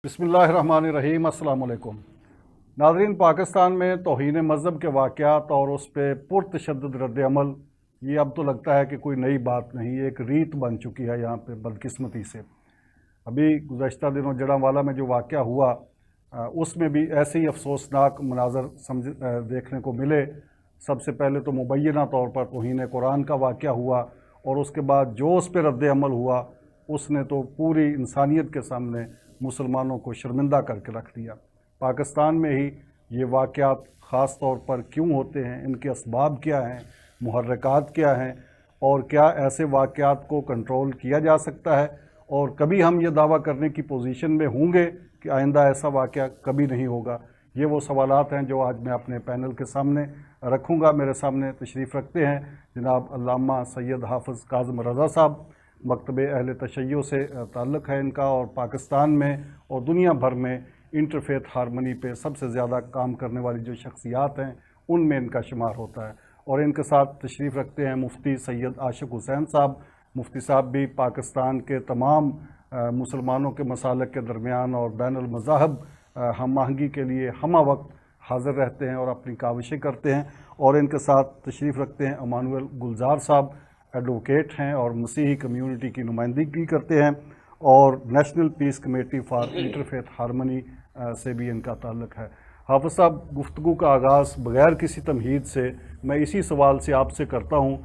बिस्मिल्लाहिर्रहमानिर्रहीम। अस्सलाम वालेकुम नाज़रीन। पाकिस्तान में तौहीन मज़हब के वाक़यात और उस पर पुरतशद्दुद रद्द-ए-अमल, ये अब तो लगता है कि कोई नई बात नहीं, एक रीत बन चुकी है यहाँ पे बदकिस्मती से। अभी गुज़श्ता दिनों जड़ांवाला में जो वाक़या हुआ उसमें भी ऐसे ही अफसोसनाक मनाज़र देखने को मिले। सबसे पहले तो मुबैना तौर पर तौहीन कुरान का वाक़या हुआ और उसके बाद जो उस पर रद्द-ए-अमल हुआ उसने तो पूरी इंसानियत के सामने मुसलमानों को शर्मिंदा करके रख दिया। पाकिस्तान में ही ये वाक़यात ख़ास तौर पर क्यों होते हैं, इनके असबाब क्या हैं, मुहर्रिकात क्या हैं और क्या ऐसे वाक़यात को कंट्रोल किया जा सकता है, और कभी हम ये दावा करने की पोजीशन में होंगे कि आइंदा ऐसा वाक़या कभी नहीं होगा। ये वो सवालात हैं जो आज मैं अपने पैनल के सामने रखूँगा। मेरे सामने तशरीफ़ रखते हैं जनाब अल्लामा सैयद हाफ़िज़ काज़िम रज़ा साहब। मकतबे अहले तशय्यो से ताल्लुक़ है इनका और पाकिस्तान में और दुनिया भर में इंटरफेथ हारमनी पे सबसे ज़्यादा काम करने वाली जो शख्सियात हैं उनमें इनका शुमार होता है। और इनके साथ तशरीफ़ रखते हैं मुफ्ती सैयद आशिक़ हुसैन साहब। मुफ्ती साहब भी पाकिस्तान के तमाम मुसलमानों के मसालिक के दरमियान और बैनुल मज़ाहब हम आहंगी के लिए हमा वक्त हाज़िर रहते हैं और अपनी काविशें करते हैं। और इनके साथ तशरीफ़ रखते हैं अमानुएल गुलजार साहब, एडवोकेट हैं और मसीही कम्यूनिटी की नुमाइंदगी करते हैं और national peace committee for interfaith harmony से भी इनका ताल्लुक़ है। हाफ़िज़ साहब, गुफ्तगू का आगाज़ बग़ैर किसी तमहीद से मैं इसी सवाल से आपसे करता हूँ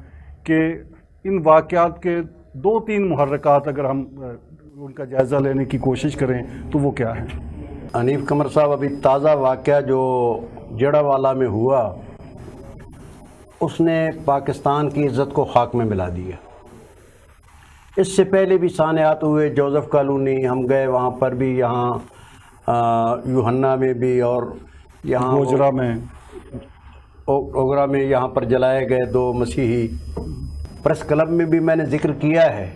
कि इन वाक़यात के 2-3 मुहर्रिकात अगर हम उनका जायज़ा लेने की कोशिश करें तो वो क्या है? हनीफ कमर साहब, अभी ताज़ा वाक़या जो जड़ावाला में हुआ उसने पाकिस्तान की इज़्ज़त को खाक में मिला दिया। इससे पहले भी सानियात हुए, जोसेफ कॉलोनी हम गए, वहाँ पर भी, यहाँ यूहन्ना में भी और यहाँ ओगरा में यहाँ पर जलाए गए 2 मसीही। प्रेस क्लब में भी मैंने ज़िक्र किया है।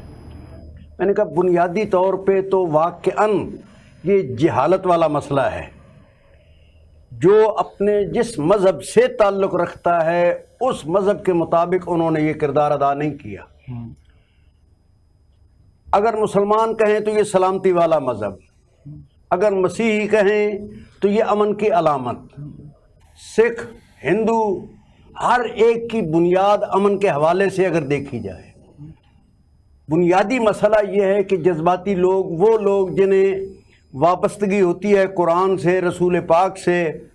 मैंने कहा बुनियादी तौर पे तो वाक़अन ये जहालत वाला मसला है। जो अपने जिस मज़हब से ताल्लुक़ रखता है उस मज़हब के मुताबिक उन्होंने ये किरदार अदा नहीं किया। अगर मुसलमान कहें तो ये सलामती वाला मज़हब, अगर मसीही कहें तो ये अमन की अलामत, सिख, हिंदू, हर एक की बुनियाद अमन के हवाले से अगर देखी जाए, बुनियादी मसला ये है कि जज्बाती लोग, वो लोग जिन्हें वाबस्तगी होती है कुरान से, रसूल पाक से,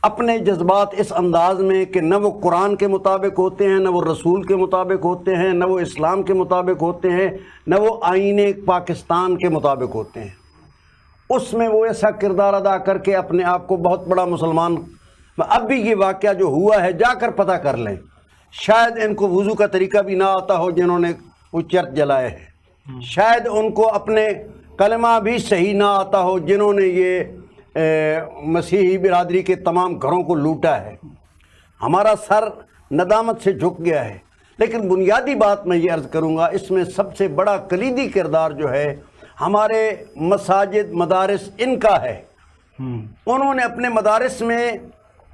अपने जज्बात इस अंदाज़ में कि न वो कुरान के मुताबिक होते हैं, न वो रसूल के मुताबिक होते हैं, न वो इस्लाम के मुताबिक होते हैं, न वो आईने पाकिस्तान के मुताबिक होते हैं, उसमें वो ऐसा किरदार अदा करके अपने आप को बहुत बड़ा मुसलमान। अब भी ये वाक़या जो हुआ है जाकर पता कर लें, शायद इनको वज़ू का तरीका भी ना आता हो जिन्होंने वो चर्च जलाए हैं, शायद उनको अपने कलमा भी सही ना आता हो जिन्होंने ये मसीही बिरादरी के तमाम घरों को लूटा है। हमारा सर नदामत से झुक गया है। लेकिन बुनियादी बात मैं ये अर्ज़ करूँगा, इसमें सबसे बड़ा कलीदी किरदार जो है हमारे मसाजिद, मदारिस, इनका है। उन्होंने अपने मदारिस में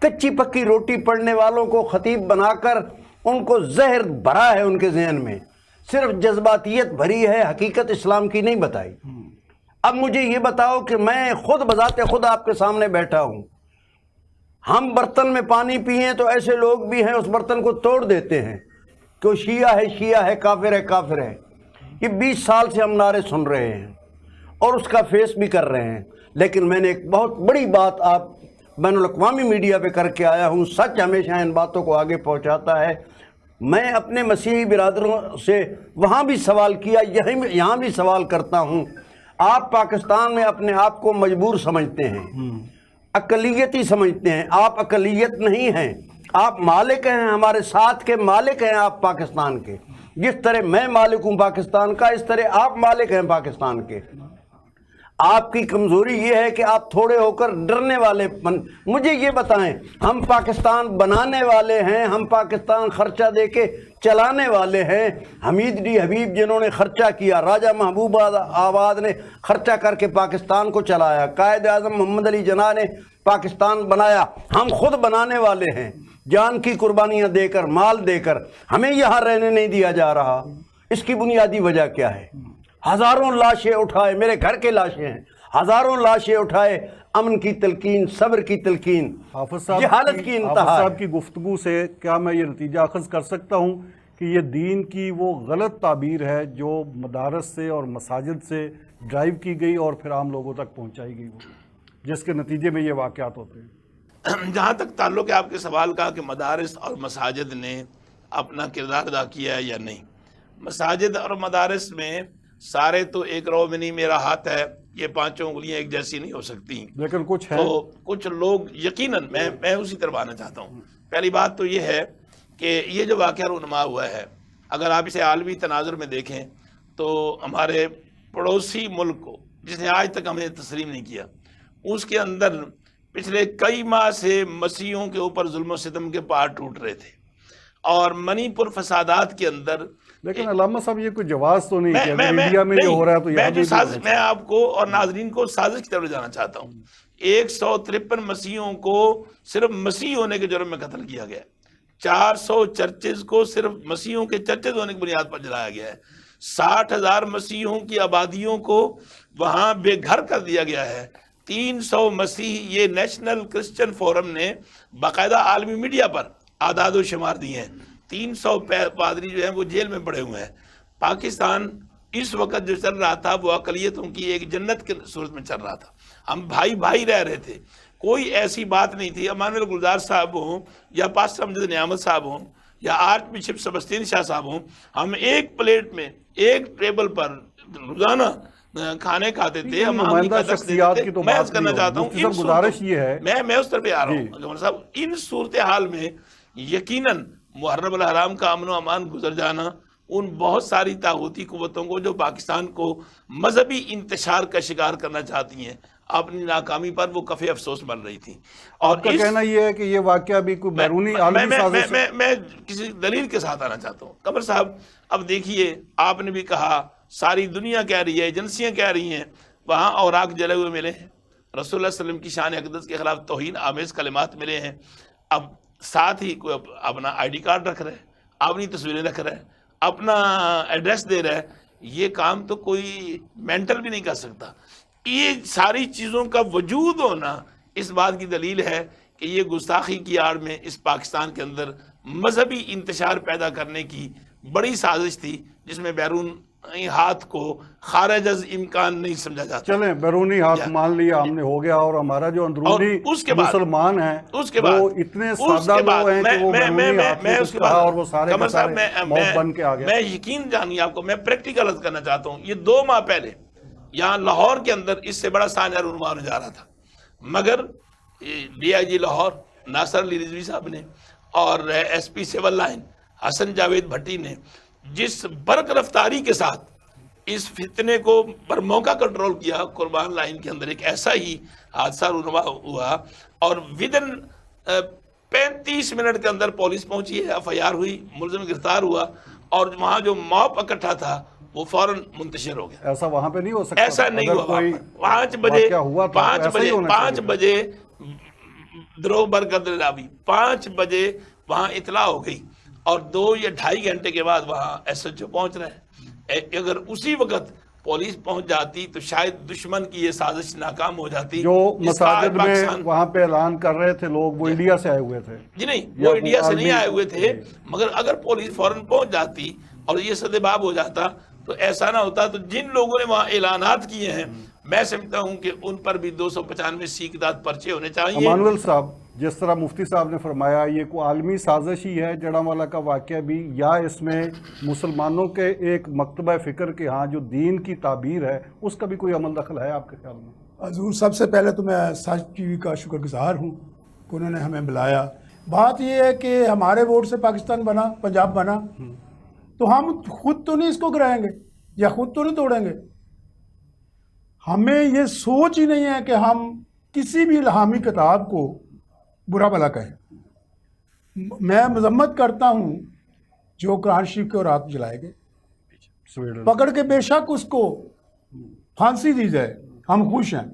कच्ची पक्की रोटी पढ़ने वालों को ख़तीब बनाकर उनको जहर भरा है, उनके जहन में सिर्फ जज्बातियत भरी है, हकीकत इस्लाम की नहीं बताई। अब मुझे ये बताओ कि मैं खुद बजाते खुद आपके सामने बैठा हूँ, हम बर्तन में पानी पिए तो ऐसे लोग भी हैं उस बर्तन को तोड़ देते हैं कि वो शिया है, काफिर है, काफिर है। ये 20 साल से हम नारे सुन रहे हैं और उसका फेस भी कर रहे हैं। लेकिन मैंने एक बहुत बड़ी बात आप बैनुल-अक़वामी मीडिया पे करके आया हूँ। सच हमेशा इन बातों को आगे पहुँचाता है। मैं अपने मसीही बिरादरों से वहाँ भी सवाल किया, यहाँ भी सवाल करता हूँ। आप पाकिस्तान में अपने आप को मजबूर समझते हैं, अक़लियती समझते हैं। आप अक़लियत नहीं हैं, आप मालिक हैं, हमारे साथ के मालिक हैं आप पाकिस्तान के। जिस तरह मैं मालिक हूँ पाकिस्तान का, इस तरह आप मालिक हैं पाकिस्तान के। आपकी कमज़ोरी ये है कि आप थोड़े होकर डरने वाले मुझे ये बताएं, हम पाकिस्तान बनाने वाले हैं, हम पाकिस्तान खर्चा दे के चलाने वाले हैं। हमीद डी हबीब जिन्होंने खर्चा किया, राजा महबूब आबाद ने खर्चा करके पाकिस्तान को चलाया, कायद आज़म मोहम्मद अली जिन्ना ने पाकिस्तान बनाया। हम खुद बनाने वाले हैं, जान की कुर्बानियाँ देकर, माल देकर। हमें यहाँ रहने नहीं दिया जा रहा। इसकी बुनियादी वजह क्या है? हज़ारों लाशें उठाए, मेरे घर के लाशें हैं, ہزاروں لاشیں اٹھائے، امن کی تلقین، صبر کی تلقین، حافظ صاحب جہالت کی انتہا حافظ ہے۔ صاحب کی گفتگو سے کیا میں یہ نتیجہ اخذ کر سکتا ہوں کہ یہ دین کی وہ غلط تعبیر ہے جو مدارس سے اور مساجد سے ڈرائیو کی گئی اور پھر عام لوگوں تک پہنچائی گئی، وہ جس کے نتیجے میں یہ واقعات ہوتے ہیں؟ جہاں تک تعلق ہے آپ کے سوال کا کہ مدارس اور مساجد نے اپنا کردار ادا کیا ہے یا نہیں، مساجد اور مدارس میں سارے تو ایک رو میں نہیں، میرا ہاتھ ہے، یہ پانچوں انگلیاں ایک جیسی نہیں ہو سکتی، لیکن کچھ ہیں تو کچھ لوگ یقیناً میں اسی طرف آنا چاہتا ہوں۔ پہلی بات تو یہ ہے کہ یہ جو واقعہ رونما ہوا ہے، اگر آپ اسے عالمی تناظر میں دیکھیں تو ہمارے پڑوسی ملک کو، جس نے آج تک ہمیں تسلیم نہیں کیا، اس کے اندر پچھلے کئی ماہ سے مسیحیوں کے اوپر ظلم و ستم کے پہاڑ ٹوٹ رہے تھے، اور منی پور فسادات کے اندر لیکن علامہ صاحب یہ کوئی جواز تو نہیں کہ انڈیا میں جو ہو رہا ہے تو یہاں بھی میں آپ کو اور ناظرین کو سازش کی طرف جانا چاہتا ہوں۔ 153 مسیحیوں کو صرف مسیح ہونے کے جرم میں قتل کیا گیا ہے، 400 چرچز کو صرف مسیحوں کے چرچز ہونے کی بنیاد پر جلایا گیا ہے، 60,000 مسیحوں کی آبادیوں کو وہاں بے گھر کر دیا گیا ہے، 300 مسیح، یہ نیشنل کرسچن فورم نے باقاعدہ عالمی میڈیا پر اعداد و شمار دیے ہیں، 300 پادری جو ہیں وہ جیل میں پڑے ہوئے ہیں۔ پاکستان اس وقت جو چل رہا تھا وہ اقلیتوں کی ایک جنت کی صورت میں چل رہا تھا، ہم بھائی بھائی رہ رہے تھے، کوئی ایسی بات نہیں تھی۔ امانویل گلزار صاحب ہوں یا پاسٹر امجد نعمت صاحب ہوں یا آرچ بشپ سبسٹین شاہ صاحب ہوں، ہم ایک پلیٹ میں ایک ٹیبل پر روزانہ کھانے کھاتے تھے۔ ہم نمائندہ شخصیات کی تو میں بات کرنا چاہتا ہوں، صاحب گزارش یہ ہے، میں اس طرف آ رہا ہوں گورنر صاحب، ان صورتحال میں یقیناً محرم الحرام کا امن و امان گزر جانا ان بہت ساری طاغوتی قوتوں کو جو پاکستان کو مذہبی انتشار کا شکار کرنا چاہتی ہیں، اپنی ناکامی پر وہ کفِ افسوس بن رہی تھیں۔ اور آپ کا کہنا یہ ہے کہ یہ واقعہ بھی کوئی بیرونی عالمی سازش ہے؟ میں کسی دلیل کے ساتھ آنا چاہتا ہوں۔ قمر صاحب اب دیکھیے، آپ نے بھی کہا، ساری دنیا کہہ رہی ہے، ایجنسیاں کہہ رہی ہیں، وہاں اوراق جلے ہوئے ملے ہیں، رسول اللہ صلی اللہ علیہ وسلم کی شان اقدس کے خلاف توہین آمیز کلمات ملے ہیں، اب ساتھ ہی کوئی اپنا آئی ڈی کارڈ رکھ رہا ہے، اپنی تصویریں رکھ رہا ہے، اپنا ایڈریس دے رہا ہے، یہ کام تو کوئی مینٹل بھی نہیں کر سکتا۔ یہ ساری چیزوں کا وجود ہونا اس بات کی دلیل ہے کہ یہ گستاخی کی آڑ میں اس پاکستان کے اندر مذہبی انتشار پیدا کرنے کی بڑی سازش تھی، جس میں بیرون ہاتھ کو خارج از امکان نہیں سمجھا جاتا۔ چلیں بیرونی ہاتھ مان لیا ہم نے، ہو گیا، اور ہمارا جو اندرونی مسلمان ہیں وہ اتنے سادہ لوگ ہیں کہ وہ بیرونی ہاتھ نے کچھ کہا اور وہ سارے کے سارے موت بن کے آ گئے۔ میں یقین جانیے آپ کو، میں پریکٹیکل عرض کرنا چاہتا ہوں، یہ 2 ماہ پہلے یہاں لاہور کے اندر اس سے بڑا سانحہ رونما ہونے جا رہا تھا، مگر ڈی آئی جی لاہور ناصر علی رضوی صاحب نے اور ایس پی سول لائن حسن جاوید بھٹی نے جس برق رفتاری کے ساتھ اس فتنے کو پر موقع کنٹرول کیا، قربان لائن کے اندر ایک ایسا ہی حادثہ رونما ہوا اور ودن 35 منٹ کے اندر پولیس پہنچی ہے، ایف آئی آر ہوئی، ملزم گرفتار ہوا، اور وہاں جو موب اکٹھا تھا وہ فوراً منتشر ہو گیا۔ ایسا وہاں پہ نہیں ہو سکتا، ایسا نہیں ہوا۔ 5 بجے دروغ برکت لاوی 5 بجے وہاں اطلاع ہو گئی، اور 2 یا 2.5 گھنٹے کے بعد وہاں ایس ایچ او پہنچ رہے ہیں۔ اگر اسی وقت پولیس پہنچ جاتی تو شاید دشمن کی یہ سازش ناکام ہو جاتی۔ جو مساجد میں وہاں پہ اعلان کر رہے تھے لوگ، وہ انڈیا سے آئے ہوئے تھے؟ جی نہیں، وہ انڈیا سے نہیں آئے ہوئے تھے، مگر اگر پولیس فوراً پہنچ جاتی اور یہ سدباب ہو جاتا تو ایسا نہ ہوتا۔ تو جن لوگوں نے وہاں اعلانات کیے ہیں، میں سمجھتا ہوں کہ ان پر بھی 295 سی کی تحت پرچے ہونے چاہیے۔ امانویل صاحب، جس طرح مفتی صاحب نے فرمایا، یہ کوئی عالمی سازش ہی ہے جڑاموالا کا واقعہ بھی، یا اس میں مسلمانوں کے ایک مکتبہ فکر کے ہاں جو دین کی تعبیر ہے اس کا بھی کوئی عمل دخل ہے آپ کے خیال میں؟ حضور، سب سے پہلے تو میں ساج ٹی وی کا شکر گزار ہوں کہ انہوں نے ہمیں بلایا۔ بات یہ ہے کہ ہمارے ووٹ سے پاکستان بنا، پنجاب بنا، تو ہم خود تو نہیں اس کو گرائیں گے یا خود تو نہیں توڑیں گے۔ ہمیں یہ سوچ ہی نہیں ہے کہ ہم کسی بھی الہامی کتاب کو برا بھلا کہیں۔ میں مذمت کرتا ہوں جو قرآن شریف کے رات جلائے گئے، پکڑ کے بے شک اس کو پھانسی دی جائے، ہم خوش ہیں،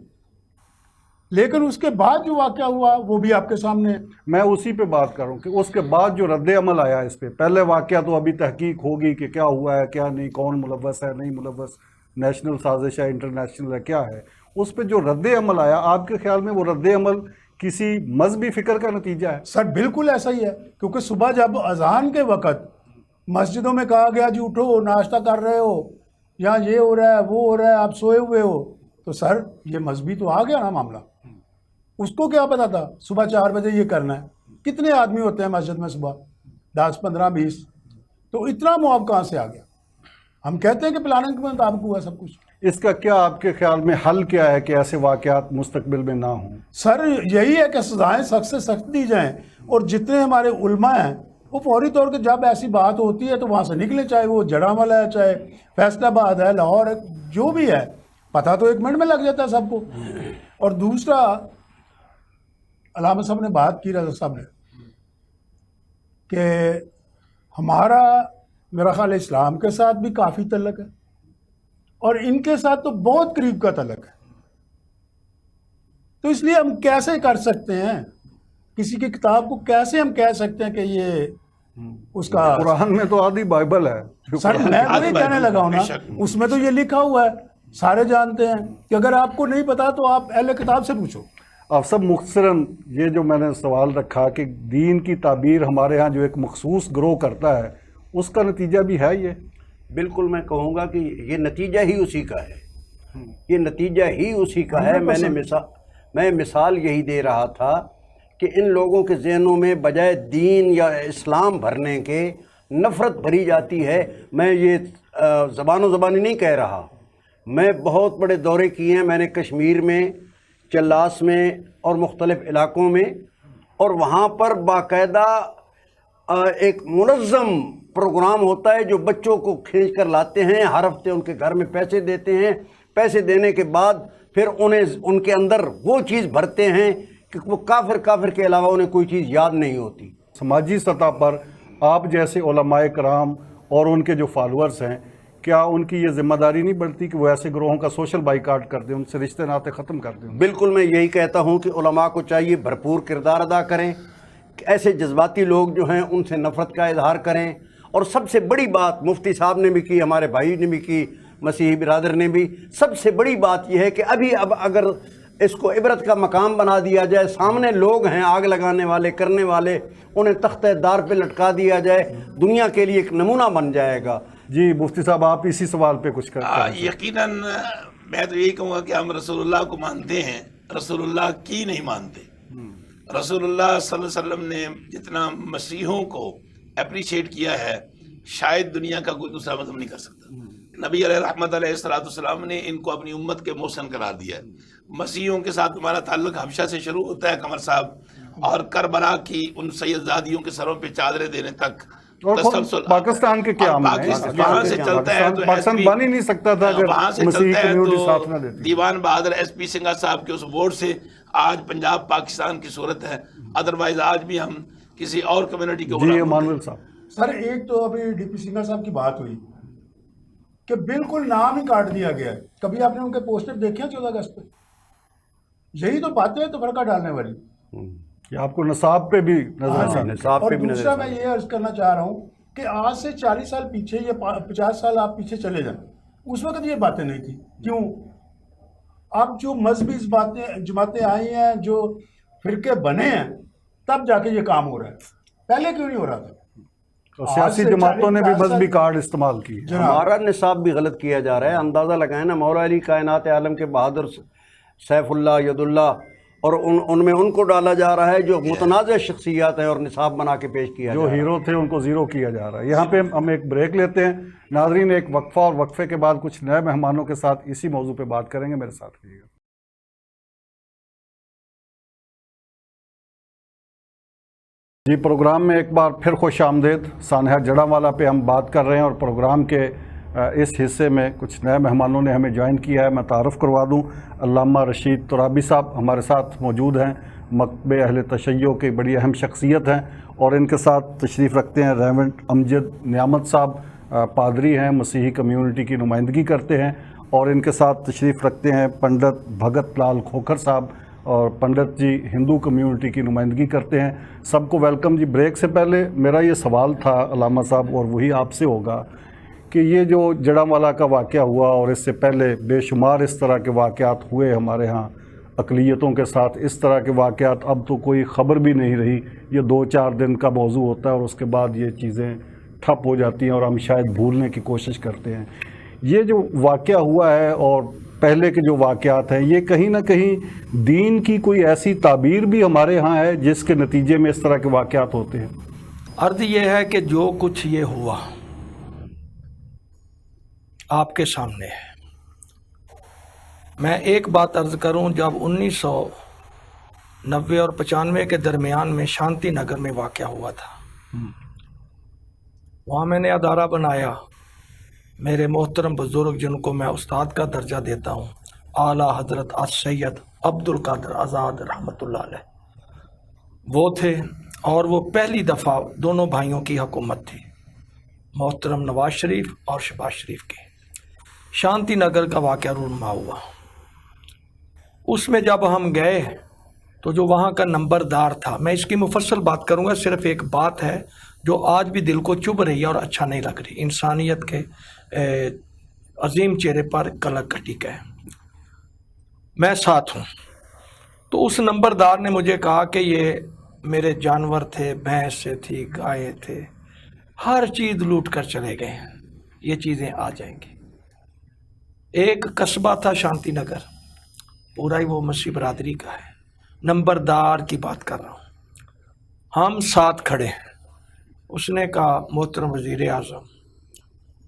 لیکن اس کے بعد جو واقعہ ہوا وہ بھی آپ کے سامنے ہے۔ میں اسی پہ بات کروں کہ اس کے بعد جو رد عمل آیا اس پہ، پہلے واقعہ تو ابھی تحقیق ہوگی کہ کیا ہوا ہے کیا نہیں، کون ملوث ہے نہیں ملوث، نیشنل سازش ہے انٹرنیشنل ہے کیا ہے، उस पर जो रद्द अमल आया, आपके ख्याल में वो रद्द अमल किसी मजहबी फिक्र का नतीजा है? सर बिल्कुल ऐसा ही है, क्योंकि सुबह जब अजान के वक़्त मस्जिदों में कहा गया जी उठो नाश्ता कर रहे हो, या ये हो रहा है वो हो रहा है, आप सोए हुए हो, तो सर ये मजहबी तो आ गया ना मामला। उसको क्या पता था सुबह 4 बजे ये करना है? कितने आदमी होते हैं मस्जिद में सुबह, 10, 15, 20, तो इतना मुआव कहाँ से आ गया? हम कहते हैं कि प्लानिंग के मुताबिक हुआ सब कुछ। इसका क्या आपके ख्याल में हल क्या है कि ऐसे वाक़यात मुस्तकबिल में ना हों? सर यही है कि सज़ाएँ सख्त से सख्त दी जाएँ, और जितने हमारे उलमा हैं वो फौरी तौर पर जब ऐसी बात होती है तो वहाँ से निकले, चाहे वो जड़ामल है, चाहे फैसलाबाद है, लाहौर है, जो भी है, पता तो 1 मिनट में लग जाता है सबको। और दूसरा, अलामा साहब ने बात की, रज़ा साहब ने, कि हमारा मेरा ख्याल इस्लाम के साथ भी काफ़ी तल्लक है और इनके साथ तो बहुत करीब का तल्लक है। तो इसलिए हम कैसे कर सकते हैं किसी की किताब को, कैसे हम कह सकते हैं कि ये उसका कुरान में तो आधी बाइबल है। सर मैं वही कहने लगा हूं ना, उसमें तो ये लिखा हुआ है, सारे जानते हैं कि अगर आपको नहीं पता तो आप अहले किताब से पूछो। अब सब मुख्तसरन ये जो मैंने सवाल रखा कि दीन की ताबीर हमारे यहाँ जो एक मखसूस ग्रो करता है, उसका नतीजा भी है ये? बिल्कुल, मैं कहूँगा कि ये नतीजा ही उसी का है, ये नतीजा ही उसी का है। मैं मिसाल यही दे रहा था कि इन लोगों के जहनों में बजाय दीन या इस्लाम भरने के नफ़रत भरी जाती है। मैं ये ज़बानी नहीं कह रहा, मैं बहुत बड़े दौरे किए हैं मैंने कश्मीर में, चल्लास में और मुख्तलिफ़ इलाक़ों में, और वहाँ पर बाकायदा एक मुनज़्ज़म प्रोग्राम होता है जो बच्चों को खींच कर लाते हैं, हर हफ्ते उनके घर में पैसे देते हैं, पैसे देने के बाद फिर उन्हें उनके अंदर वो चीज़ भरते हैं कि वो काफिर के अलावा उन्हें कोई चीज़ याद नहीं होती। समाजी सतह पर आप जैसे उलमाए कराम और उनके जो फॉलोअर्स हैं, क्या उनकी ये जिम्मेदारी नहीं बनती कि वो ऐसे ग्रोहों का सोशल बाइकाट कर दें, उनसे रिश्ते नाते ख़त्म कर दें? बिल्कुल, मैं यही कहता हूँ कि उलमा को चाहिए भरपूर किरदार अदा करें, ऐसे जज्बाती लोग जो हैं उनसे नफ़रत का इजहार करें। और सबसे बड़ी बात मुफ्ती साहब ने भी की, हमारे भाई ने भी की, मसीही बिरादर ने भी, सबसे बड़ी बात यह है कि अब अगर इसको इबरत का मकाम बना दिया जाए, सामने लोग हैं आग लगाने वाले करने वाले, उन्हें तख्ते दार पे लटका दिया जाए, दुनिया के लिए एक नमूना बन जाएगा। जी मुफ्ती साहब, आप इसी सवाल पे कुछ करते हैं? यकीनन मैं तो यही कहूँगा कि हम रसूलुल्लाह को मानते हैं, रसूलुल्लाह की नहीं मानते। रसूलुल्लाह सल्लल्लाहु अलैहि वसल्लम ने जितना मसीहों को अप्रिशिएट किया है, शायद दुनिया का कोई दूसरा मज़हब नहीं कर सकता। नबी रहमत अलैहिस्सलाम ने इनको अपनी उम्मत के मोहसन करार दिया है। मसीहों के साथ हमारा ताल्लुक हमेशा से शुरू होता है कमर साहब, और करबला की उन सैयदजादियों के सरों पे चादरें देने तक पाकिस्तान के क्या वहाँ से चलता है तो पाकिस्तान बन ही नहीं सकता था अगर वहाँ से मसीही चलता है कम्युनिटी साथ ना तो देती। दीवान बहादुर SP सिंघा साहब के उस वोट से आज पंजाब पाकिस्तान की सूरत है, अदरवाइज आज भी हम किसी और कम्युनिटी के जी मानवेल साहब। सर एक तो अभी DP सिंघा साहब की बात हुई कि बिल्कुल नाम ही काट दिया गया है। कभी आपने उनके पोस्टर देखे हैं 14 अगस्त पे? यही तो बातें हैं तो फर्का डालने वाली कि आपको नसाब पे भी नजर निसाब और पे भी दूसरा नजर मैं ये अर्ज करना चाह रहा हूँ कि आज से 40 साल पीछे या 50 साल आप पीछे चले जाएं, उस वक्त ये बातें नहीं थी। क्यों? अब जो मजहबी जमातें आई हैं, जो फिरके बने हैं, तब जाके ये काम हो रहा है, पहले क्यों नहीं हो रहा था? तो सियासी जमातों ने भी मजहबी कार्ड इस्तेमाल किए। हमारा निसाब भी गलत किया जा रहा है। अंदाज़ा लगाए ना, मौला अली कायनात आलम के बहादुर सैफुल्लाह यदुल्ला, और उनमें उनको डाला जा रहा है जो मुतनाज़ शख्सियात हैं और निसाब बना के पेश किया जो हीरो थे उनको ज़ीरो किया जा रहा है। यहाँ पे हम एक ब्रेक लेते हैं नाजरीन, एक वक्फा, और वक्फे के बाद कुछ नए मेहमानों के साथ इसी मौजू पे बात करेंगे। मेरे साथ रहिएगा। जी प्रोग्राम में एक बार फिर खुश आमदेद। सानहा जड़ावाला पे हम बात कर रहे हैं और प्रोग्राम के इस हिस्से में कुछ नए मेहमानों ने हमें ज्वाइन किया है। मैं तारुफ़ करवा दूं, अल्लामा रशीद तुराबी साहब हमारे साथ मौजूद हैं, मकतबे अहले तशय्यो की बड़ी अहम शख्सियत हैं, और इनके साथ तशरीफ़ रखते हैं रेवरेंड अमजद नियामत साहब, पादरी हैं, मसीही कम्यूनिटी की नुमाइंदगी करते हैं, और इनके साथ तशरीफ़ रखते हैं पंडित भगत लाल खोखर साहब, और पंडित जी हिंदू कम्यूनिटी की नुमाइंदगी करते हैं। सबको वेलकम जी। ब्रेक से पहले मेरा ये सवाल था अल्लामा साहब, और वही आपसे होगा کہ یہ جو جڑامالہ کا واقعہ ہوا اور اس سے پہلے بے شمار اس طرح کے واقعات ہوئے ہمارے ہاں اقلیتوں کے ساتھ، اس طرح کے واقعات اب تو کوئی خبر بھی نہیں رہی، یہ 2-4 دن کا موضوع ہوتا ہے اور اس کے بعد یہ چیزیں ٹھپ ہو جاتی ہیں اور ہم شاید بھولنے کی کوشش کرتے ہیں۔ یہ جو واقعہ ہوا ہے اور پہلے کے جو واقعات ہیں، یہ کہیں نہ کہیں دین کی کوئی ایسی تعبیر بھی ہمارے ہاں ہے جس کے نتیجے میں اس طرح کے واقعات ہوتے ہیں؟ عرض یہ ہے کہ جو کچھ یہ ہوا آپ کے سامنے ہے۔ میں ایک بات عرض کروں، جب 1990 اور 95 کے درمیان میں شانتی نگر میں واقعہ ہوا تھا، وہاں میں نے ادارہ بنایا، میرے محترم بزرگ جن کو میں استاد کا درجہ دیتا ہوں، اعلیٰ حضرت سید عبد القادر آزاد رحمۃ اللہ علیہ، وہ تھے، اور وہ پہلی دفعہ دونوں بھائیوں کی حکومت تھی، محترم نواز شریف اور شہباز شریف کی۔ شانتی نگر کا واقعہ رونما ہوا، اس میں جب ہم گئے تو جو وہاں کا نمبردار تھا، میں اس کی مفصل بات کروں گا، صرف ایک بات ہے جو آج بھی دل کو چبھ رہی ہے اور اچھا نہیں لگ رہی، انسانیت کے عظیم چہرے پر کلک کٹی ہے، میں ساتھ ہوں۔ تو اس نمبردار نے مجھے کہا کہ یہ میرے جانور تھے، بھینسیں تھی، گائے تھے، ہر چیز لوٹ کر چلے گئے ہیں، یہ چیزیں آ جائیں گی۔ ایک قصبہ تھا شانتی نگر، پورا ہی وہ مسیح برادری کا ہے، نمبردار کی بات کر رہا ہوں، ہم ساتھ کھڑے ہیں۔ اس نے کہا محترم وزیر اعظم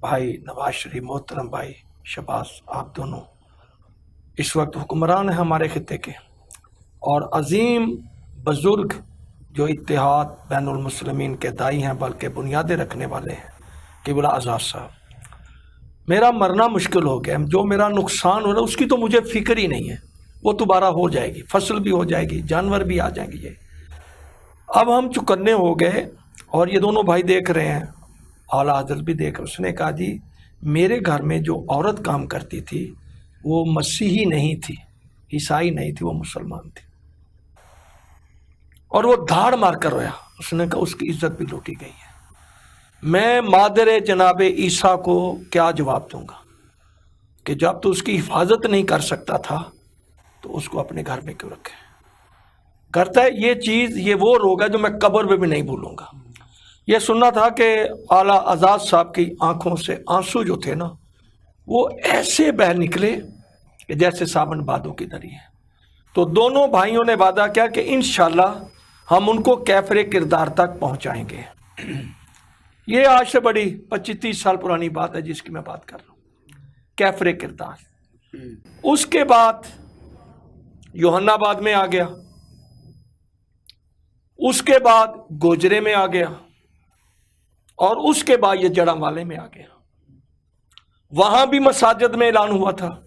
بھائی نواز شریف، محترم بھائی شہباز، آپ دونوں اس وقت حکمران ہیں ہمارے خطے کے، اور عظیم بزرگ جو اتحاد بین المسلمین کے دائی ہیں، بلکہ بنیادیں رکھنے والے ہیں، قبلہ آزاد صاحب، میرا مرنا مشکل ہو گیا، جو میرا نقصان ہو رہا ہے اس کی تو مجھے فکر ہی نہیں ہے، وہ دوبارہ ہو جائے گی، فصل بھی ہو جائے گی، جانور بھی آ جائیں گے۔ یہ اب ہم چکنے ہو گئے اور یہ دونوں بھائی دیکھ رہے ہیں، اعلیٰ حضرت بھی دیکھ رہے۔ اس نے کہا جی میرے گھر میں جو عورت کام کرتی تھی وہ مسیحی نہیں تھی، عیسائی نہیں تھی، وہ مسلمان تھی، اور وہ دھاڑ مار کر رویا۔ اس نے کہا اس کی عزت بھی لوٹی گئی ہے، میں مادر جناب عیسیٰ کو کیا جواب دوں گا کہ جب تو اس کی حفاظت نہیں کر سکتا تھا تو اس کو اپنے گھر میں کیوں رکھے؟ کرتا ہے یہ چیز، یہ وہ روگ ہے جو میں قبر میں بھی نہیں بھولوں گا۔ یہ سننا تھا کہ اعلیٰ آزاد صاحب کی آنکھوں سے آنسو جو تھے نا، وہ ایسے بہہ نکلے کہ جیسے سابن بادوں کی دری ہے۔ تو دونوں بھائیوں نے وعدہ کیا کہ انشاءاللہ ہم ان کو کیفر کردار تک پہنچائیں گے۔ یہ آج سے بڑی 25-30 سال پرانی بات ہے جس کی میں بات کر رہا ہوں، کیفر کردار۔ اس کے بعد یوحنا آباد میں آ گیا، اس کے بعد گوجرے میں آ گیا، اور اس کے بعد یہ جڑامالے میں آ گیا۔ وہاں بھی مساجد میں اعلان ہوا تھا،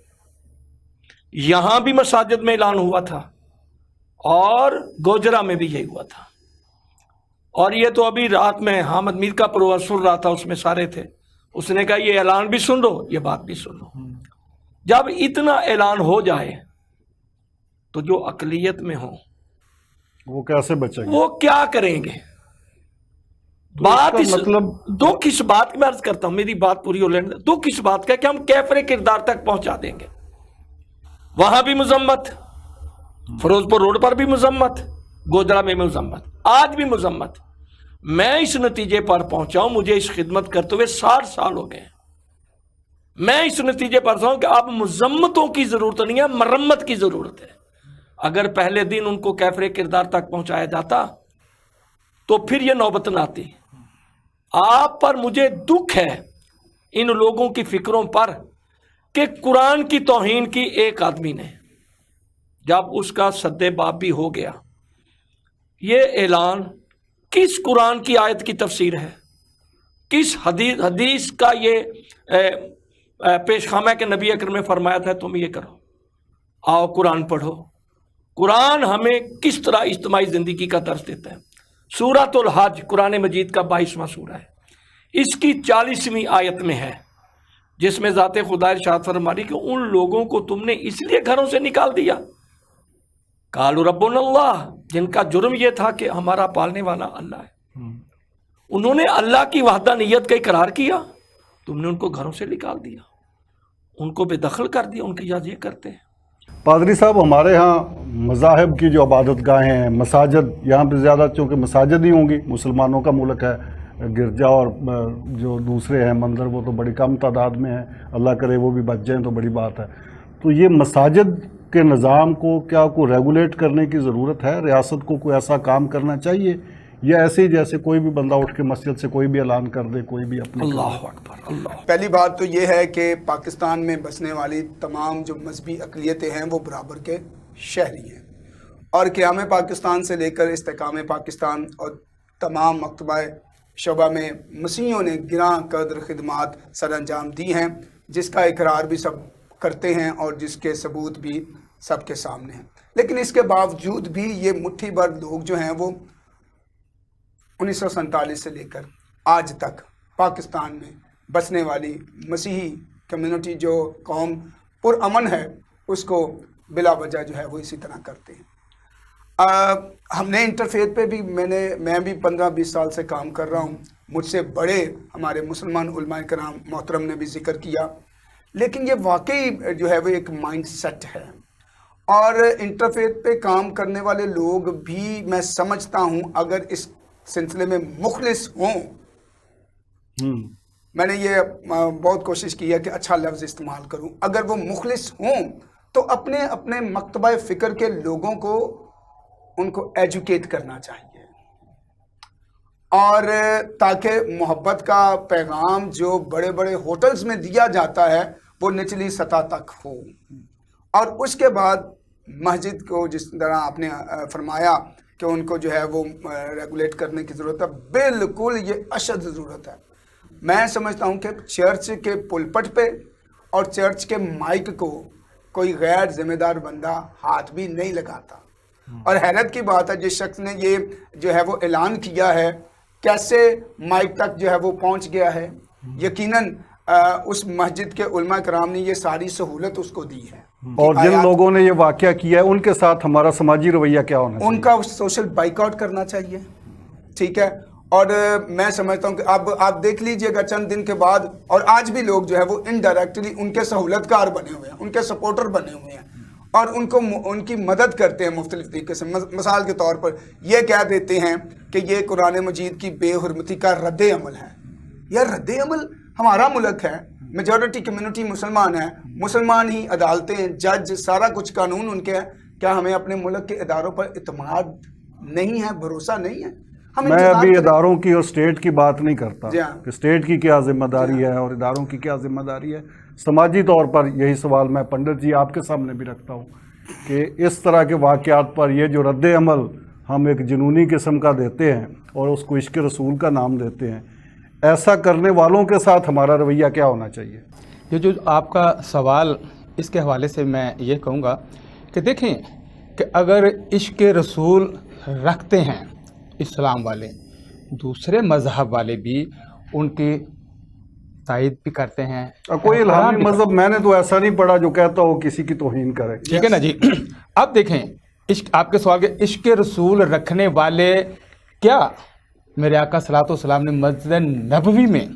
یہاں بھی مساجد میں اعلان ہوا تھا، اور گوجرا میں بھی یہی ہوا تھا۔ اور یہ تو ابھی رات میں حامد میر کا پروگرام سن رہا تھا، اس میں سارے تھے، اس نے کہا یہ اعلان بھی سن لو، یہ بات بھی سن لو۔ جب اتنا اعلان ہو جائے تو جو اقلیت میں ہوں وہ کیسے بچیں گے؟ وہ کیا کریں گے؟ بات اس مطلب دکھ اس بات کی میں عرض کرتا ہوں، میری بات پوری ہو لینے، دکھ اس بات کا کہ ہم کیفر کردار تک پہنچا دیں گے۔ وہاں بھی مذمت، فیروز پور روڈ پر بھی مذمت، گوجرا میں مذمت، آج بھی مذمت۔ میں اس نتیجے پر پہنچا ہوں، مجھے اس خدمت کرتے ہوئے 60 سال ہو گئے ہیں، میں اس نتیجے پر پہنچا ہوں کہ اب مذمتوں کی ضرورت نہیں ہے، مرمت کی ضرورت ہے۔ اگر پہلے دن ان کو کیفر کردار تک پہنچایا جاتا تو پھر یہ نوبت نہ آتی۔ آپ پر مجھے دکھ ہے ان لوگوں کی فکروں پر کہ قرآن کی توہین کی ایک آدمی نے، جب اس کا سد باب بھی ہو گیا، یہ اعلان کس قرآن کی آیت کی تفسیر ہے، کس حدیث کا یہ پیش خامہ ہے کہ نبی اکرم نے فرمایا تھا تم یہ کرو، آؤ قرآن پڑھو۔ قرآن ہمیں کس طرح اجتماعی زندگی کا درس دیتا ہے۔ سورۃ الحج قرآن مجید کا 22واں سورہ ہے، اس کی 40ویں آیت میں ہے، جس میں ذات خدا ارشاد فرماری کہ ان لوگوں کو تم نے اس لیے گھروں سے نکال دیا، قالوا ربنا اللہ، جن کا جرم یہ تھا کہ ہمارا پالنے والا اللہ ہے۔ انہوں نے اللہ کی وحدانیت کا اقرار کیا तुमने उनको घरों से निकाल दिया, उनको बेदखल कर दिया, उनकी इजाज़त ये करते हैं। पादरी साहब, हमारे यहाँ मज़ाहिब की जो इबादत गाहें हैं, मसाजिद, यहाँ पे ज़्यादा चूँकि मसाजिद ही होंगी, मुसलमानों का मुल्क है, गिरजा और जो दूसरे हैं मंदिर वो तो बड़ी कम तादाद में हैं, अल्लाह करे वो भी बच जाएँ तो बड़ी बात है। तो ये मसाजिद के निज़ाम को क्या को रेगुलेट करने की ज़रूरत है? रियासत को कोई ऐसा काम करना चाहिए, या ऐसे ही जैसे कोई भी बंदा उठ के मस्जिद से कोई भी ऐलान कर दे, कोई भी अपने? अल्लाह अकबर, अल्लाह। पहली बात तो ये है कि पाकिस्तान में बसने वाली तमाम जो मजहबी अक़लियतें हैं वो बराबर के शहरी हैं, और क़याम पाकिस्तान से लेकर इस्तेकाम पाकिस्तान और तमाम मकतबा शोबा में मसीहियों ने गिरां कदर खिदमात सर अंजाम दी हैं, जिसका इकरार भी सब करते हैं और जिसके सबूत भी सबके सामने हैं। लेकिन इसके बावजूद भी ये मुट्ठी भर लोग जो हैं वो 1947 से लेकर आज तक पाकिस्तान में बसने वाली मसीही कम्युनिटी जो कौम पुरअमन है उसको बिला वजह जो है वो इसी तरह करते हैं। हमने इंटरफेथ पे भी मैं भी 15-20 साल से काम कर रहा हूँ, मुझसे बड़े हमारे मुसलमान उलमाए कराम मोहतरम ने भी जिक्र किया, लेकिन ये वाकई जो है वो एक माइंड सेट है, और इंटरफेथ पे काम करने वाले लोग भी मैं समझता हूँ अगर इस सिलसिले में मुखलिस हों, मैंने ये बहुत कोशिश की है कि अच्छा लफ्ज़ इस्तेमाल करूं, अगर वो मुखलिस हों तो अपने अपने मकतबा फ़िक्र के लोगों को उनको एजुकेट करना चाहिए, और ताकि मोहब्बत का पैगाम जो बड़े बड़े होटल्स में दिया जाता है वो निचली सतह तक हो, और उसके बाद मस्जिद को जिस तरह आपने फरमाया कि उनको जो है वो रेगुलेट करने की ज़रूरत है, बिल्कुल ये अशद ज़रूरत है। मैं समझता हूँ कि चर्च के पुलपट पे और चर्च के माइक को कोई गैर जिम्मेदार बंदा हाथ भी नहीं लगाता, और हैरत की बात है जिस शख्स ने ये जो है वो ऐलान किया है कैसे माइक तक जो है वो पहुँच गया है। यकीनन उस मस्जिद के उलमा कराम ने ये सारी सहूलत उसको दी है, और जिन लोगों ने ये वाक़या किया है उनके साथ हमारा समाजी रवैया क्या होना चाहिए? उनका सोशल बाइकआउट करना चाहिए, ठीक है। और मैं समझता हूँ कि अब आप देख लीजिएगा चंद दिन के बाद, और आज भी लोग जो है वो इनडायरेक्टली उनके सहूलतकार बने हुए हैं, उनके सपोर्टर बने हुए हैं, और उनको उनकी मदद करते हैं मुख्तलिफ तरीके से। मिसाल के तौर पर ये कह देते हैं कि ये कुरान मजीद की बेहुरमती का रद्द अमल है। यह रद्द अमल हमारा मुल्क है, मेजॉरिटी कम्युनिटी मुसलमान है, मुसलमान ही अदालतें, जज, सारा कुछ कानून उनके हैं। क्या हमें अपने मुल्क के इदारों पर इत्मीनान नहीं है, भरोसा नहीं है? मैं अभी इदारों की और स्टेट की बात नहीं करता हाँ। कि स्टेट की क्या जिम्मेदारी है और इदारों की क्या जिम्मेदारी है। समाजी तौर पर यही सवाल मैं पंडित जी आपके सामने भी रखता हूँ कि इस तरह के वाक़यात पर ये जो रद्द अमल हम एक जुनूनी किस्म का देते हैं और उसको इश्क रसूल का नाम देते हैं, ऐसा करने वालों के साथ हमारा रवैया क्या होना चाहिए? ये जो आपका सवाल, इसके हवाले से मैं ये कहूँगा कि देखें कि अगर इश्क रसूल रखते हैं इस्लाम वाले, दूसरे मज़हब वाले भी उनकी तायद भी करते हैं। कोई इल्हामी मज़हब मैंने तो ऐसा नहीं पढ़ा जो कहता हो किसी की तौहीन करे। ठीक है ना जी। अब देखें इश्क, आपके सवाल के इश्क रसूल रखने वाले क्या मेरे आका सल्लल्लाहु अलैहि वसल्लम ने मस्जिद नबवी में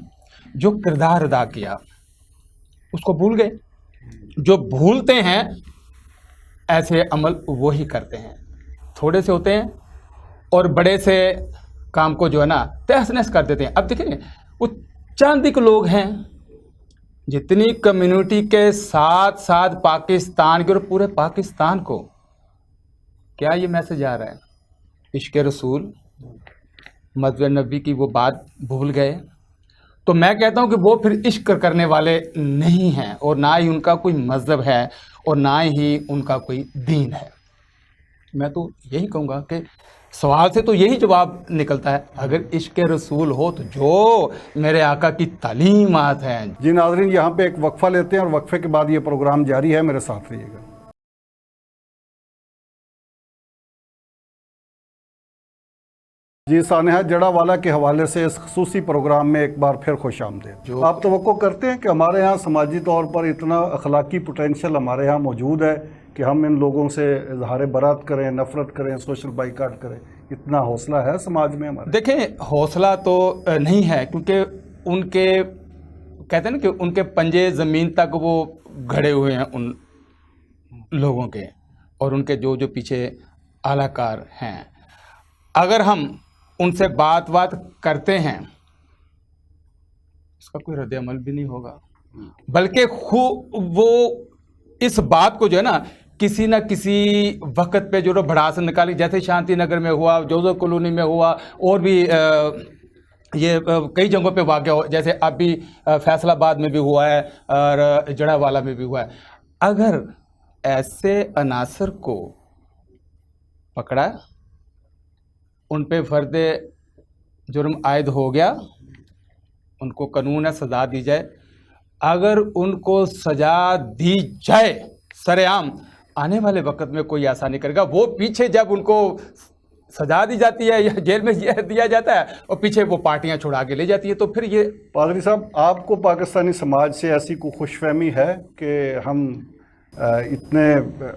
जो किरदार अदा किया उसको भूल गए? जो भूलते हैं ऐसे अमल वही करते हैं, थोड़े से होते हैं और बड़े से काम को जो है ना तहस नहस कर देते हैं। अब देखिए वो चंद एक लोग हैं, जितनी कम्युनिटी के साथ साथ पाकिस्तान के और पूरे पाकिस्तान को क्या ये मैसेज आ रहा है? इश्क रसूल, मस्जिद नबी की वो बात भूल गए। तो मैं कहता हूँ कि वो फिर इश्क करने वाले नहीं हैं, और ना ही उनका कोई मज़हब है और ना ही उनका कोई दीन है। मैं तो यही कहूँगा कि सवाल से तो यही जवाब निकलता है, अगर इश्क रसूल हो तो जो मेरे आका की तालीमात हैं। जी नाज़रीन, यहाँ पे एक वक्फ़ा लेते हैं और वक्फ़े के बाद ये प्रोग्राम जारी है, मेरे साथ रहिएगा। जी, सानेहा जड़ावाला के हवाले से इस ख़ुसूसी प्रोग्राम में एक बार फिर खुश आमदीद। आप तवक्को करते हैं कि हमारे यहाँ समाजी तौर पर इतना अखलाकी पोटेंशल हमारे यहाँ मौजूद है कि हम इन लोगों से इजहार बरात करें, नफ़रत करें, सोशल बाइकाट करें? इतना हौसला है समाज में हमारे? देखें, हौसला तो नहीं है, क्योंकि उनके कहते हैं ना कि उनके पंजे ज़मीन तक वो गड़े हुए हैं उन लोगों के, और उनके जो जो पीछे आलाकार हैं, अगर हम उनसे बात करते हैं इसका कोई रद्द अमल भी नहीं होगा, बल्कि वो इस बात को जो है ना किसी न किसी वक्त पे जो भड़ास निकाली, जैसे शांति नगर में हुआ, जोजो कॉलोनी में हुआ, और भी ये कई जगहों पे वाक़या हो, जैसे अभी फैसलाबाद में भी हुआ है और जड़ावाला में भी हुआ है। अगर ऐसे अनासर को पकड़ा, उन पे फर्द जुर्म आयद हो गया, उनको कानून सज़ा दी जाए। अगर उनको सज़ा दी जाए सरेआम, आने वाले वक्त में कोई ऐसा नहीं करेगा। वो पीछे जब उनको सजा दी जाती है या जेल में दिया जाता है और पीछे वो पार्टियां छुड़ा के ले जाती है, तो फिर ये पादरी साहब, आपको पाकिस्तानी समाज से ऐसी कोई खुशफहमी है कि हम इतने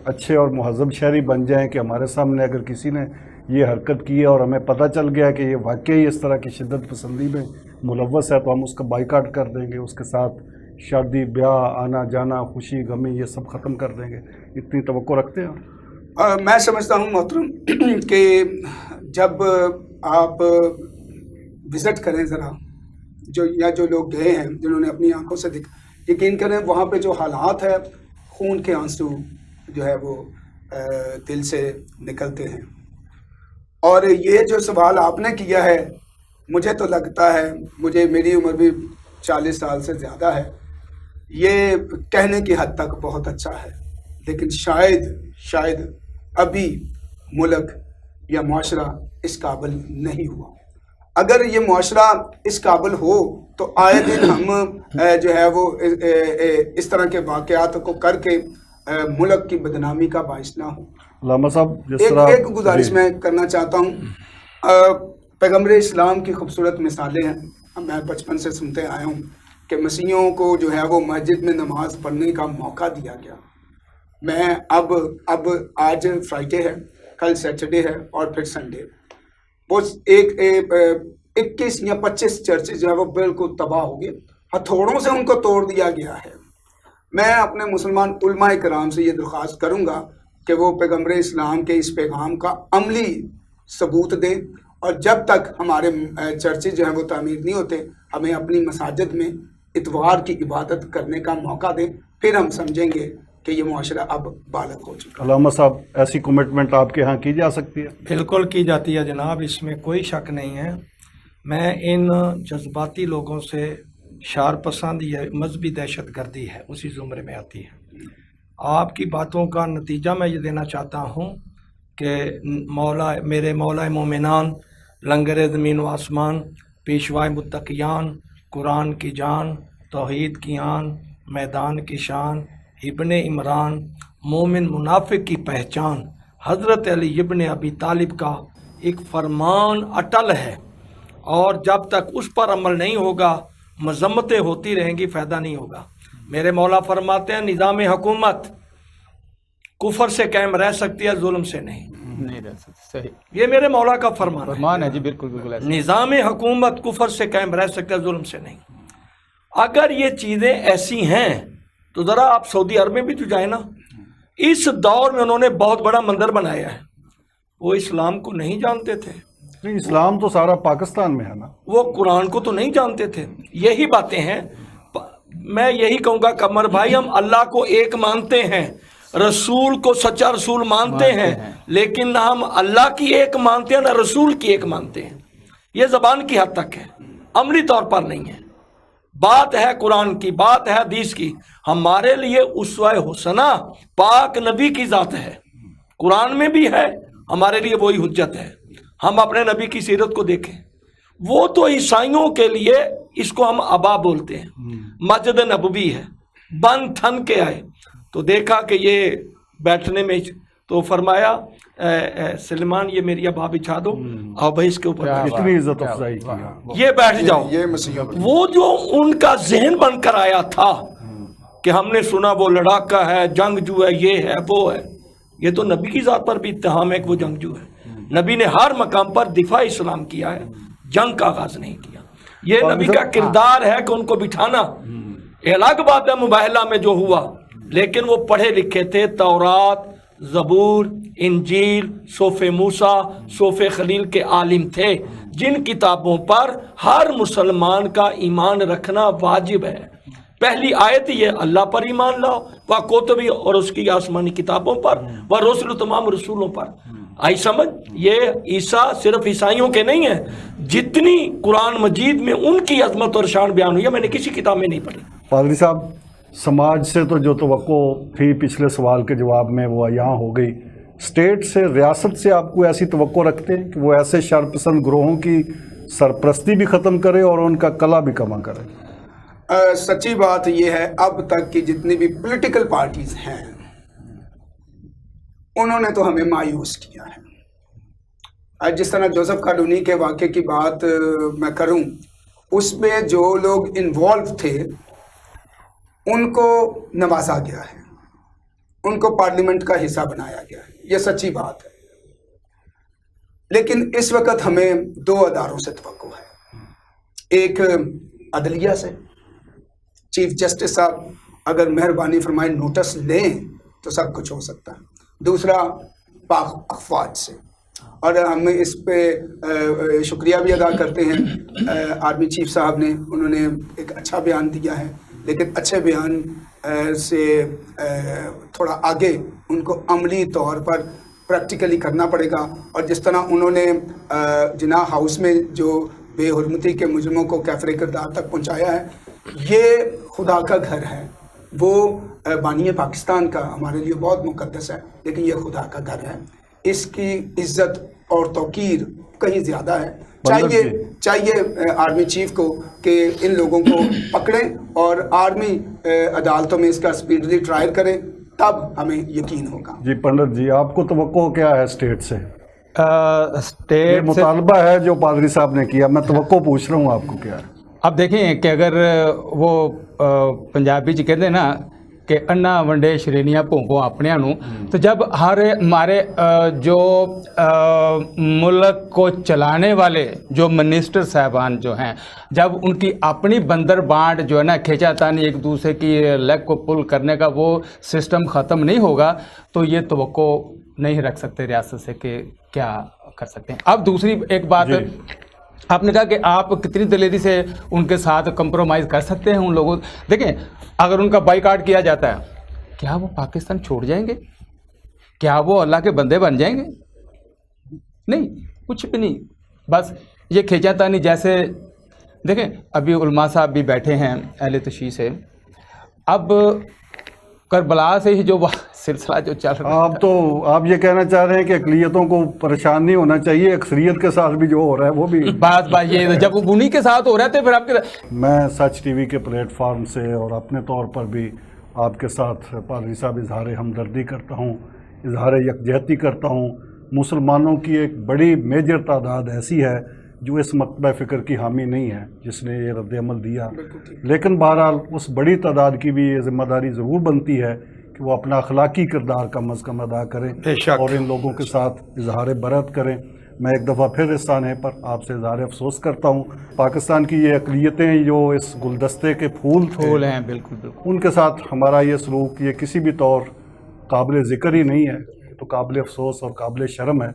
अच्छे और मुहज़्ज़ब शहरी बन जाएं कि हमारे सामने अगर किसी ने ये हरकत की है और हमें पता चल गया कि ये वाकई इस तरह की शिद्दत पसंदी में मुलव्वस है, तो हम उसका बाइकाट कर देंगे, उसके साथ शादी ब्याह, आना जाना, खुशी गमी, ये सब ख़त्म कर देंगे? इतनी तवक्को रखते हैं? मैं समझता हूँ मोहतरम कि जब आप विज़िट करें ज़रा, जो लोग गए हैं, जिन्होंने अपनी आंखों से देखा, यकीन करें वहाँ पे जो हालात है, खून के आंसू जो है वो दिल से निकलते हैं। और ये जो सवाल आपने किया है, मुझे तो लगता है, मेरी उम्र भी 40 साल से ज़्यादा है, ये कहने की हद तक बहुत अच्छा है, लेकिन शायद अभी मुल्क या मुआशरा इस काबिल नहीं हुआ। अगर ये मुआशरा इस काबिल हो तो आए दिन हम जो है वो इस तरह के वाक़यात को करके मुल्क की बदनामी का बाइस ना हो। लामा साहब, जिस तरह एक गुजारिश मैं करना चाहता हूँ, पैगम्बर इस्लाम की खूबसूरत मिसालें हैं, मैं बचपन से सुनते आया हूँ कि मसीहों को जो है वो मस्जिद में नमाज पढ़ने का मौका दिया गया। मैं अब आज फ्राइडे है, कल सैटरडे है और फिर संडे, वो 21 या 25 चर्चेज जो है वो बिल्कुल तबाह हो गए, हथौड़ों से उनको तोड़ दिया गया है। मैं अपने मुसलमान उलमा कराम से ये दरख्वास्त करूँगा कि वो पैगम्बर इस्लाम के इस पैगाम का अमली सबूत दें, और जब तक हमारे चर्चेज जो हैं वो तामीर नहीं होते, हमें अपनी मसाजिद में इतवार की इबादत करने का मौका दें, फिर हम समझेंगे कि ये मुआशरा अब बालग हो चुका है। अलामा साहब, ऐसी कमिटमेंट आपके यहाँ की जा सकती है? बिल्कुल की जाती है जनाब, इसमें कोई शक नहीं है। मैं इन जज्बाती लोगों से शार पसंद या मजहबी दहशत गर्दी है, उसी ज़ुमरे में आती है। आपकी बातों का नतीजा मैं ये देना चाहता हूँ कि मेरे मौला मोमिनान, लंगर ज़मीन व आसमान, पेशवाए मुत्तक़ियान, कुरान की जान, तौहीद की आन, मैदान की शान, इब्ने इमरान, मोमिन मुनाफिक की पहचान, हज़रत अली इब्ने अबी तालिब का एक फरमान अटल है, और जब तक उस पर अमल नहीं होगा मजम्मतें होती रहेंगी, फ़ायदा नहीं होगा। मेरे मौला फरमाते हैं, निज़ाम हुकूमत कुफर से कायम रह सकती है, जुल्म से नहीं रह सकती। सही, ये मेरे मौला का फरमान है जी, बिल्कुल ऐसा। निज़ाम हुकूमत कुफर से कायम रह सकता है, जुल्म से नहीं। अगर ये चीज़ें ऐसी हैं तो ज़रा आप सऊदी अरब में भी तो जाए ना। इस दौर में उन्होंने बहुत बड़ा मंदिर बनाया है, वो इस्लाम को नहीं जानते थे। नहीं, इस्लाम तो सारा पाकिस्तान में है ना। वो कुरान को तो नहीं जानते थे। यही बातें हैं। मैं यही कहूँगा कमर भाई, हम अल्लाह को एक मानते हैं, रसूल को सच्चा रसूल मानते हैं, लेकिन ना हम अल्लाह की एक मानते हैं ना रसूल की एक मानते हैं। ये ज़बान की हद तक है, अमली तौर पर नहीं है। बात है कुरान की, बात है हदीस की। हमारे लिए उसवा हुसना पाक नबी की ज़ात है, कुरान में भी है, हमारे लिए वही हुज्जत है। हम अपने नबी की सीरत को देखें, वो तो ईसाइयों के लिए इसको हम अबा बोलते हैं, मस्जिद नबवी है, बन थन के आए तो देखा कि ये बैठने में, तो फरमाया सलमान ये मेरी अबा बिछा दो, और भाई इसके ऊपर इतनी इज्जत अफजाई की, ये बैठ जाओ। ये मसीहा वो जो उनका जहन बनकर आया था कि हमने सुना वो लड़ाका है, जंगजू है, ये है वो है, ये तो नबी की ज़ात पर भी इत्तेहाम है कि वो जंगजू है। नबी ने हर मकाम पर दिफा इस्लाम किया है, जंग का आगाज नहीं किया। یہ نبی کا کردار ہے کہ ان کو بٹھانا. یہ الگ بات ہے مباہلہ میں جو ہوا، لیکن وہ پڑھے لکھے تھے. تورات، زبور، انجیل، صحف موسیٰ، صحف خلیل کے عالم تھے، جن کتابوں پر ہر مسلمان کا ایمان رکھنا واجب ہے. پہلی آیت یہ اللہ پر ایمان لاؤ، و کتبی اور اس کی آسمانی کتابوں پر، و رسل تمام رسولوں پر. آئی سمجھ؟ یہ عیسیٰ صرف عیسائیوں کے نہیں ہیں، جتنی قرآن مجید میں ان کی عظمت اور شان بیان ہوئی ہے میں نے کسی کتاب میں نہیں پڑھی. پادری صاحب، سماج سے تو جو توقع تھی پچھلے سوال کے جواب میں وہ یہاں ہو گئی. اسٹیٹ سے، ریاست سے آپ کو ایسی توقع رکھتے ہیں کہ وہ ایسے شرپسند گروہوں کی سرپرستی بھی ختم کرے اور ان کا کلا بھی کما کرے؟ سچی بات یہ ہے، اب تک کی جتنی بھی پولیٹیکل پارٹیز ہیں انہوں نے تو ہمیں مایوس کیا ہے. جس طرح جوزف کالونی کے واقعے کی بات میں کروں، اس میں جو لوگ انوالو تھے ان کو نوازا گیا ہے، ان کو پارلیمنٹ کا حصہ بنایا گیا ہے. یہ سچی بات ہے. لیکن اس وقت ہمیں دو اداروں سے توقع ہے. ایک عدلیہ سے، چیف جسٹس صاحب اگر مہربانی فرمائے نوٹس لیں تو سب کچھ ہو سکتا ہے. دوسرا پاک افواج سے، اور ہم اس پہ شکریہ بھی ادا کرتے ہیں آرمی چیف صاحب نے. انہوں نے ایک اچھا بیان دیا ہے، لیکن اچھے بیان سے تھوڑا آگے ان کو عملی طور پر پریکٹیکلی کرنا پڑے گا. اور جس طرح انہوں نے جناح ہاؤس میں جو بے حرمتی کے مجرموں کو کیفر کردار تک پہنچایا ہے، یہ خدا کا گھر ہے. وہ بانی پاکستان کا ہمارے لیے بہت مقدس ہے، لیکن یہ خدا کا گھر ہے. اس کی عزت اور توقیر کہیں زیادہ ہے. چاہیے آرمی چیف کو کہ ان لوگوں کو پکڑیں اور آرمی عدالتوں میں اس کا اسپیڈلی ٹرائل کریں، تب ہمیں یقین ہوگا. جی پنڈت جی، آپ کو توقع کیا ہے اسٹیٹ سے؟ یہ اسٹیٹ مطالبہ ہے جو پادری صاحب نے کیا، میں توقع پوچھ رہا ہوں آپ کو کیا ہے؟ اب دیکھیں کہ اگر وہ پنجابی چ کہتے ہیں نا کہ انا ونڈے شرینیاں پونپوں اپنیاں نو، تو جب ہمارے جو ملک کو چلانے والے جو منسٹر صاحبان جو ہیں، جب ان کی اپنی بندر بانٹ جو ہے نا کھینچا تانی ایک دوسرے کی لیگ کو پل کرنے کا وہ سسٹم ختم نہیں ہوگا، تو یہ توقع نہیں رکھ سکتے ریاست سے کہ کیا کر سکتے ہیں. اب دوسری ایک بات، آپ نے کہا کہ آپ کتنی دلیری سے ان کے ساتھ کمپرومائز کر سکتے ہیں ان لوگوں. دیکھیں اگر ان کا بائیکاٹ کیا جاتا ہے، کیا وہ پاکستان چھوڑ جائیں گے؟ کیا وہ اللہ کے بندے بن جائیں گے؟ نہیں، کچھ بھی نہیں. بس یہ کھینچا تانی جیسے دیکھیں ابھی علماء صاحب بھی بیٹھے ہیں اہل تشیع سے. اب کربلا سے ہی جو سلسلہ جو چل رہا ہے، آپ یہ کہنا چاہ رہے ہیں کہ اقلیتوں کو پریشان نہیں ہونا چاہیے، اکثریت کے ساتھ بھی جو ہو رہا ہے وہ بھی بات یہ جب وہ انہی کے ساتھ ہو رہا ہے پھر آپ کے. میں سچ ٹی وی کے پلیٹ فارم سے اور اپنے طور پر بھی آپ کے ساتھ پادری صاحب اظہار ہمدردی کرتا ہوں، اظہار یکجہتی کرتا ہوں. مسلمانوں کی ایک بڑی میجر تعداد ایسی ہے جو اس مکتبہ فکر کی حامی نہیں ہے جس نے یہ رد عمل دیا، لیکن بہرحال اس بڑی تعداد کی بھی یہ ذمہ داری ضرور بنتی ہے کہ وہ اپنا اخلاقی کردار کم از کم ادا کریں اور ان لوگوں کے ساتھ اظہار برت کریں. میں ایک دفعہ پھر اس سانحے پر آپ سے اظہار افسوس کرتا ہوں. پاکستان کی یہ اقلیتیں جو اس گلدستے کے پھول ہیں، بالکل بالکل، ان کے ساتھ ہمارا یہ سلوک یہ کسی بھی طور قابل ذکر ہی نہیں ہے، تو قابل افسوس اور قابل شرم ہے.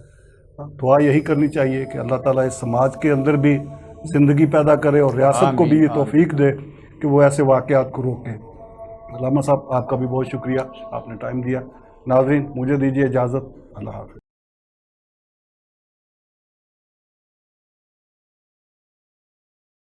دعا یہی کرنی چاہیے کہ اللہ تعالیٰ اس سماج کے اندر بھی زندگی پیدا کرے اور ریاست کو بھی یہ توفیق دے کہ وہ ایسے واقعات کو روکیں. علامہ صاحب آپ کا بھی بہت شکریہ، آپ نے ٹائم دیا. ناظرین مجھے دیجیے اجازت، اللہ حافظ.